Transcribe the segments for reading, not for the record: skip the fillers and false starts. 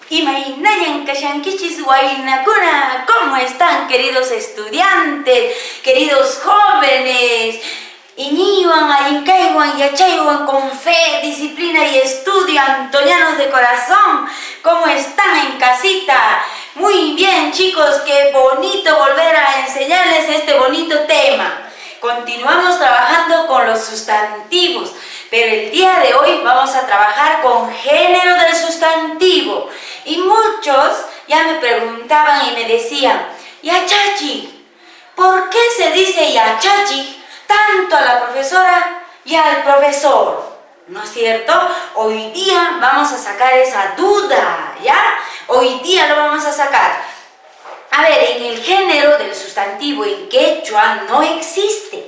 Imainayan kashankichis waynakuna, ¿cómo están, queridos estudiantes, queridos jóvenes? Iñiwan, Ayinkaiwan, Yachaiwan, con fe, disciplina y estudio, antonianos de corazón, ¿cómo están en casita? Muy bien, chicos, qué bonito volver a enseñarles este bonito tema. Continuamos trabajando con los sustantivos, pero el día de hoy vamos a trabajar con género del sustantivo. Y muchos ya me preguntaban y me decían, Yachachi, ¿por qué se dice Yachachi tanto a la profesora y al profesor? ¿No es cierto? Hoy día vamos a sacar esa duda, ¿ya? Hoy día lo vamos a sacar. A ver, en el género del sustantivo en quechua no existe,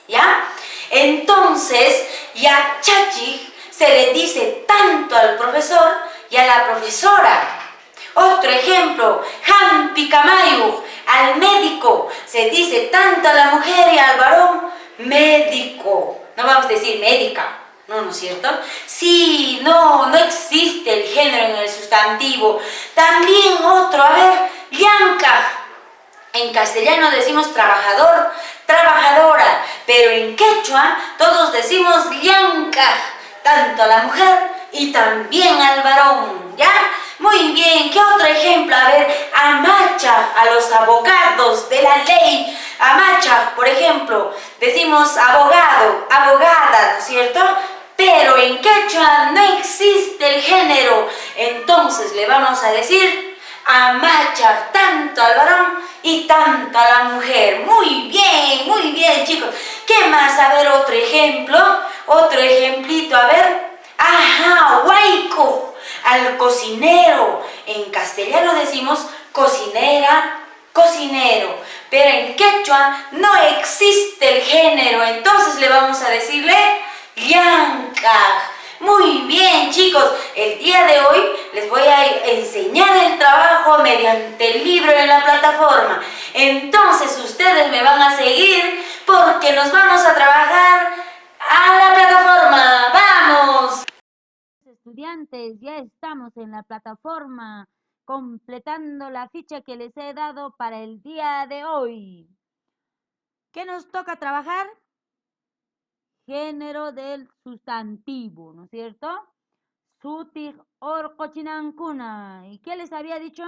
¿ya? Entonces, Yachachi se le dice tanto al profesor y a la profesora. Otro ejemplo, Hampi Kamayu, al médico se dice tanto a la mujer y al varón, médico. No vamos a decir médica, ¿no es cierto? Sí, no existe el género en el sustantivo. También otro, a ver, yanka. En castellano decimos trabajador, trabajadora, pero en quechua todos decimos yanka, tanto a la mujer y también al varón, ¿ya? Muy bien, ¿qué otro ejemplo? A ver, amacha, a los abogados de la ley. Amacha, por ejemplo, decimos abogado, abogada, ¿no es cierto? Pero en quechua no existe el género, entonces le vamos a decir amacha, tanto al varón y tanto a la mujer. Muy bien, chicos. ¿Qué más? A ver, otro ejemplo, otro ejemplito, a ver. Ajá, huaico, al cocinero. En castellano decimos cocinera, cocinero. Pero en quechua no existe el género, entonces le vamos a decirle yanka. Muy bien, chicos, el día de hoy les voy a enseñar el trabajo mediante el libro en la plataforma. Entonces ustedes me van a seguir porque nos vamos a trabajar a la plataforma. ¡Vamos! Estudiantes, ya estamos en la plataforma completando la ficha que les he dado para el día de hoy. ¿Qué nos toca trabajar? Género del sustantivo, ¿no es cierto? Sutig orcochinancuna. ¿Y qué les había dicho?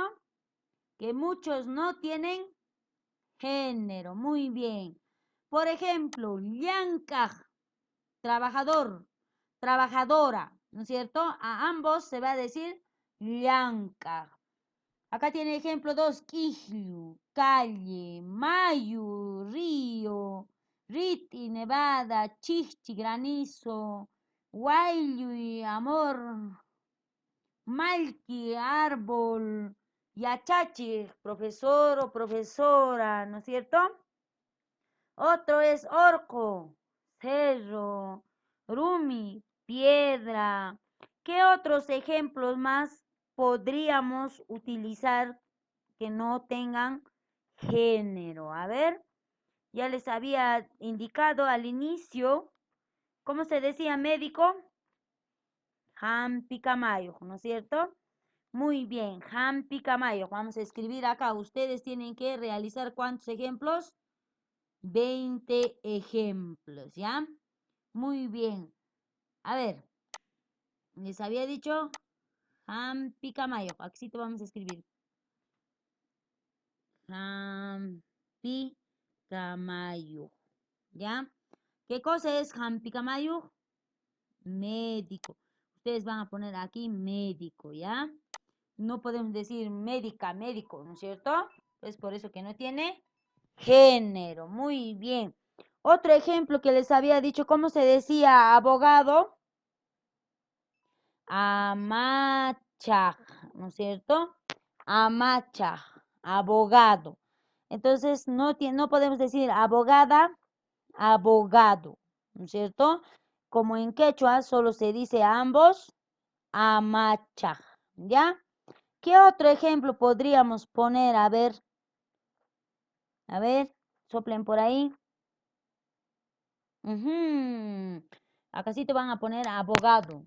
Que muchos no tienen género. Muy bien. Por ejemplo, llancaj, trabajador, trabajadora, ¿no es cierto? A ambos se va a decir llancaj. Acá tiene ejemplo dos, quijlu, calle, mayu, río, riti, nevada, chichi, granizo, y amor, malki, árbol, yachachi, profesor o profesora, ¿no es cierto? Otro es orco, cerro, rumi, piedra. ¿Qué otros ejemplos más podríamos utilizar que no tengan género? A ver, ya les había indicado al inicio, ¿cómo se decía médico? Hampi Camayo, ¿no es cierto? Muy bien, Hampi Camayo. Vamos a escribir acá. Ustedes tienen que realizar ¿cuántos ejemplos? 20 ejemplos, ¿ya? Muy bien. A ver, les había dicho Hampi Camayo. Aquí te vamos a escribir. Hampi Camayo, ¿ya? ¿Qué cosa es Hampi Camayo? Médico. Ustedes van a poner aquí médico, ¿ya? No podemos decir médica, médico, ¿no es cierto? Es por eso que no tiene género. Muy bien. Otro ejemplo que les había dicho, ¿cómo se decía abogado? Amachaj, ¿no es cierto? Amachaj, abogado. Entonces, no podemos decir abogada, abogado, ¿no es cierto? Como en quechua solo se dice a ambos amachaj, ¿ya? ¿Qué otro ejemplo podríamos poner? A ver, soplen por ahí. Acá sí te van a poner abogado.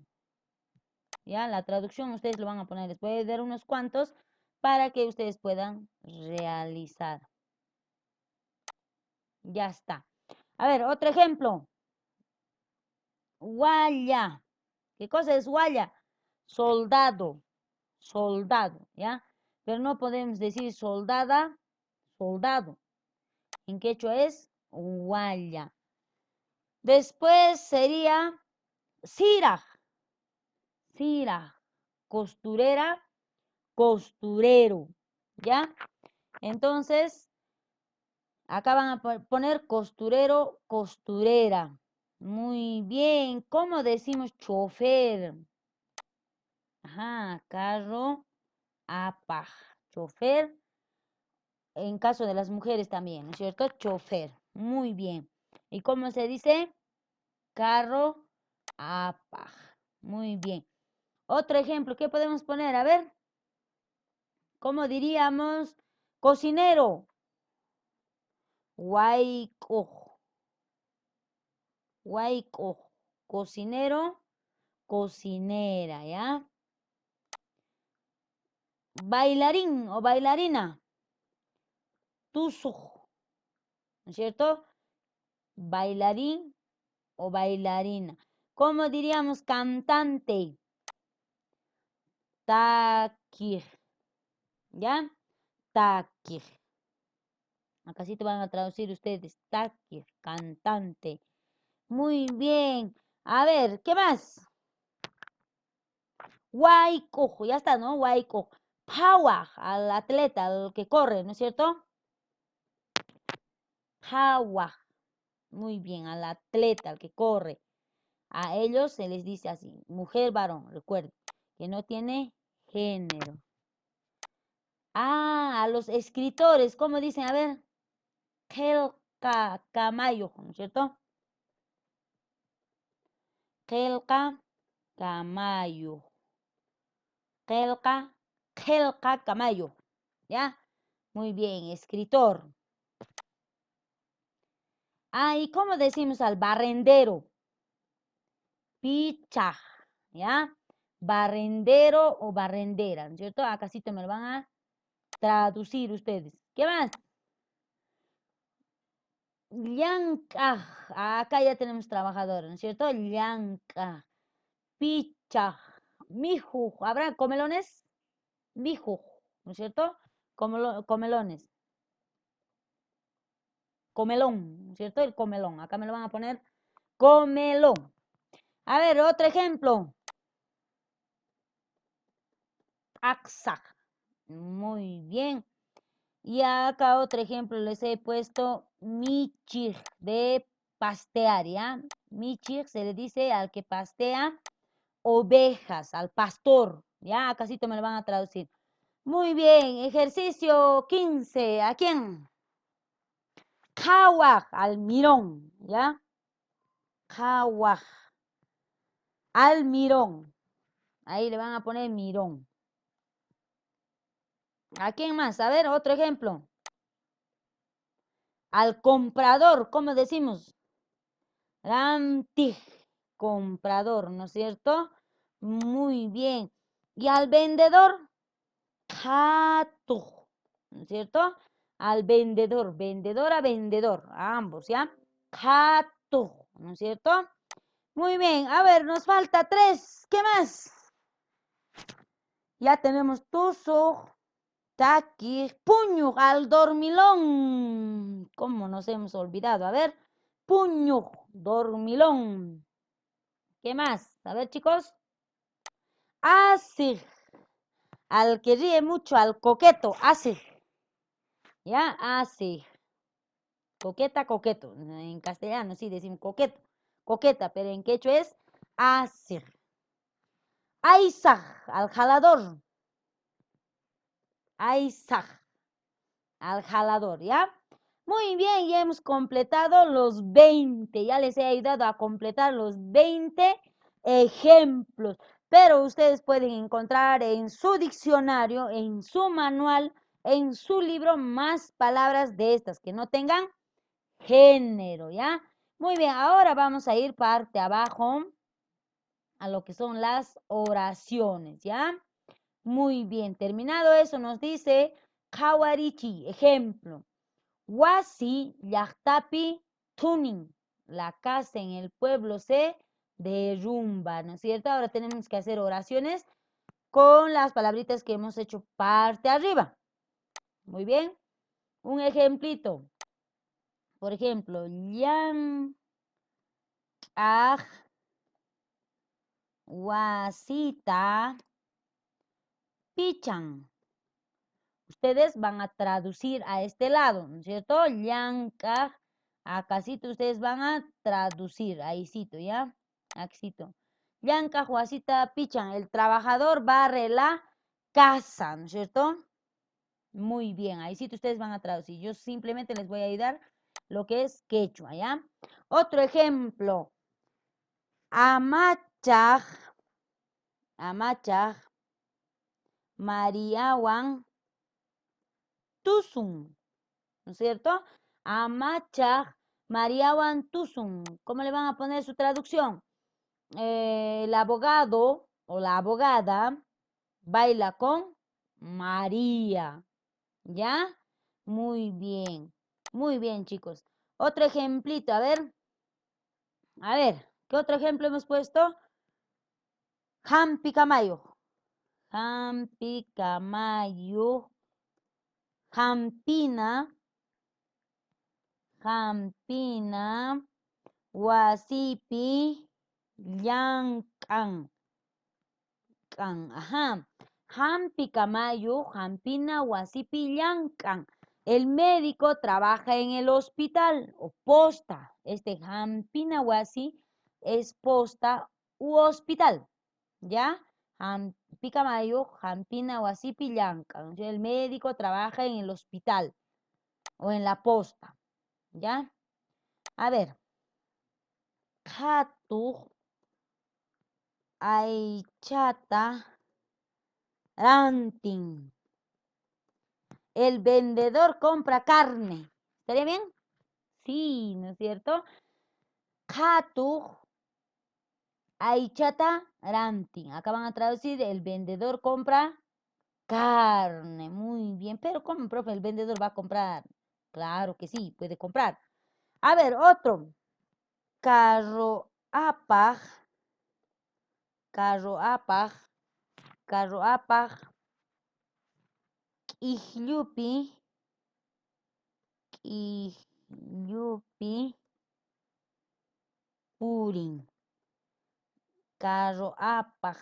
Ya, la traducción ustedes lo van a poner. Les voy a dar unos cuantos para que ustedes puedan realizar. Ya está. A ver, otro ejemplo. Guaya. ¿Qué cosa es guaya? Soldado. Soldado, ¿ya? Pero no podemos decir soldada, soldado. En quechua es guaya. Después sería siraj. Siraj. Costurera, costurero. ¿Ya? Entonces, acá van a poner costurero, costurera. Muy bien. ¿Cómo decimos chofer? Ajá, carro, apaj. Chofer, en caso de las mujeres también, ¿no es cierto? Chofer. Muy bien. ¿Y cómo se dice? Carro, apaj. Muy bien. Otro ejemplo, ¿qué podemos poner? A ver, ¿cómo diríamos? Cocinero. Waiko. Waiko. Cocinero, cocinera, ¿ya? Bailarín o bailarina. Tuso, ¿no es cierto? Bailarín o bailarina. ¿Cómo diríamos cantante? Takir, ¿ya? Takir. Acá sí te van a traducir ustedes. Takir, cantante. Muy bien. A ver, ¿qué más? Waiko, ya está, ¿no? Waiko. Power, al atleta, al que corre, ¿no es cierto? Power. Muy bien, al atleta, al que corre. A ellos se les dice así, mujer, varón, recuerden, que no tiene género. Ah, a los escritores, ¿cómo dicen? A ver, Kelka Camayo, ¿no es cierto? Kelka Camayo. Kelka Camayo. ¿Ya? Muy bien, escritor. Ah, ¿y cómo decimos al barrendero? Picha, ¿ya? Barrendero o barrendera, ¿no es cierto? Acá sí te me lo van a traducir ustedes. ¿Qué más? Llanca. Acá ya tenemos trabajadores, ¿no es cierto? Llanca. Picha. Miju. ¿Habrá comelones? Miju, ¿no es cierto? Comelones. Comelón, ¿no es cierto? El comelón. Acá me lo van a poner comelón. A ver, otro ejemplo. Axac. Muy bien. Y acá otro ejemplo les he puesto michir de pastear, ¿ya? Michir se le dice al que pastea ovejas, al pastor, ¿ya? Acá sí te me lo van a traducir. Muy bien, ejercicio 15. ¿A quién? Kawaj, al mirón, ¿ya? Kawaj, al mirón. Ahí le van a poner mirón. ¿A quién más? A ver, otro ejemplo. Al comprador, ¿cómo decimos? Ramtij, comprador, ¿no es cierto? Muy bien. ¿Y al vendedor? Katuj, ¿no es cierto? Al vendedor, vendedor a vendedor, a ambos, ¿ya? Katuj, ¿no es cierto? Muy bien, a ver, nos falta 3. ¿Qué más? Ya tenemos tuzo, taqui, puño, al dormilón. ¿Cómo nos hemos olvidado? A ver, puño, dormilón. ¿Qué más? A ver, chicos. Así, al que ríe mucho, al coqueto, así. ¿Ya? Así. Coqueta, coqueto. En castellano sí decimos coqueto, coqueta, pero en quechua es así. Aizaj, al jalador. Aizaj, al jalador, ¿ya? Muy bien, ya hemos completado los 20. Ya les he ayudado a completar los 20 ejemplos. Pero ustedes pueden encontrar en su diccionario, en su manual, en su libro, más palabras de estas que no tengan género, ¿ya? Muy bien, ahora vamos a ir parte abajo. a lo que son las oraciones, ¿ya? Muy bien, terminado eso nos dice Kawarichi, ejemplo. Wasi llaqtapi tunin, la casa en el pueblo se derrumba, ¿no es cierto? Ahora tenemos que hacer oraciones con las palabritas que hemos hecho parte arriba. Muy bien, un ejemplito. Por ejemplo, yan wasita pichan. Ustedes van a traducir a este lado, ¿no es cierto? Yanka, acácito ustedes van a traducir, ahícito, ¿ya? Axito. Yanka, Juacita, Pichan, el trabajador barre la casa, ¿no es cierto? Muy bien, ahícito ustedes van a traducir. Yo simplemente les voy a ayudar lo que es quechua, ¿ya? Otro ejemplo. Amachaj, Mariawan, Tusun, ¿no es cierto? Amachaj, Mariawan Tusun. ¿Cómo le van a poner su traducción? El abogado o la abogada baila con María. ¿Ya? Muy bien, chicos. Otro ejemplito, a ver, ¿qué otro ejemplo hemos puesto? Hampi Camayo. Hampi Camayo. Hampina. Wasipi. Yankan. Ajá. Hampi Camayo. Hampina. Wasipi. Yankan. El médico trabaja en el hospital o posta. Este Hampina Wasi es posta u hospital. ¿Ya? Picamayo, Hampina Wasipi Yankan. El médico trabaja en el hospital o en la posta. ¿Ya? A ver. Katu Aichata Ranting. El vendedor compra carne. ¿Estaría bien? Sí, ¿no es cierto? Katu Aichata Ranting. Acá van a traducir, el vendedor compra carne. Muy bien. Pero ¿cómo, profe, el vendedor va a comprar? Claro que sí, puede comprar. A ver, otro. Carro apaj. Ijlupi. Purin. Carro apaj.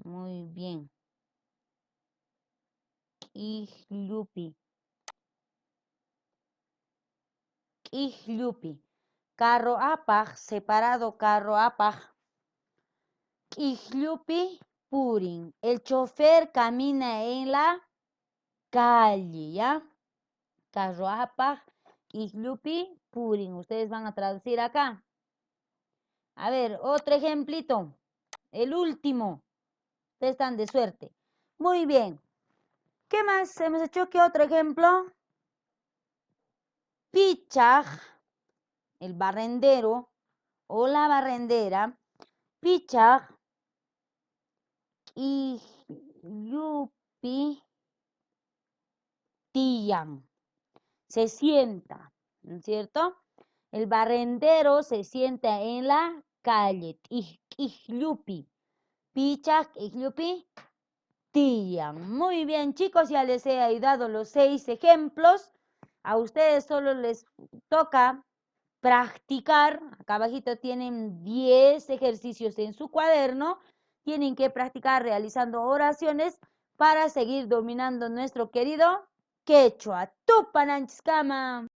Muy bien. Ijlupi. Carro apaj, separado carro apaj. Ijlupi purin. El chofer camina en la calle, ¿ya? Carro apaj, Ijlupi purin. Ustedes van a traducir acá. A ver, otro ejemplito. El último. Ustedes están de suerte. Muy bien. ¿Qué más hemos hecho? ¿Qué otro ejemplo? Pichaj, el barrendero o la barrendera. Pichaj, Ijlupi tiyan. Se sienta, ¿no es cierto? El barrendero se sienta en la calle. Ijlupi. Pichaj, Ijlupi tiyan. Muy bien, chicos, ya les he ayudado los 6 ejemplos. A ustedes solo les toca practicar. Acá abajito tienen 10 ejercicios en su cuaderno. Tienen que practicar realizando oraciones para seguir dominando nuestro querido quechua. Tupananchkama.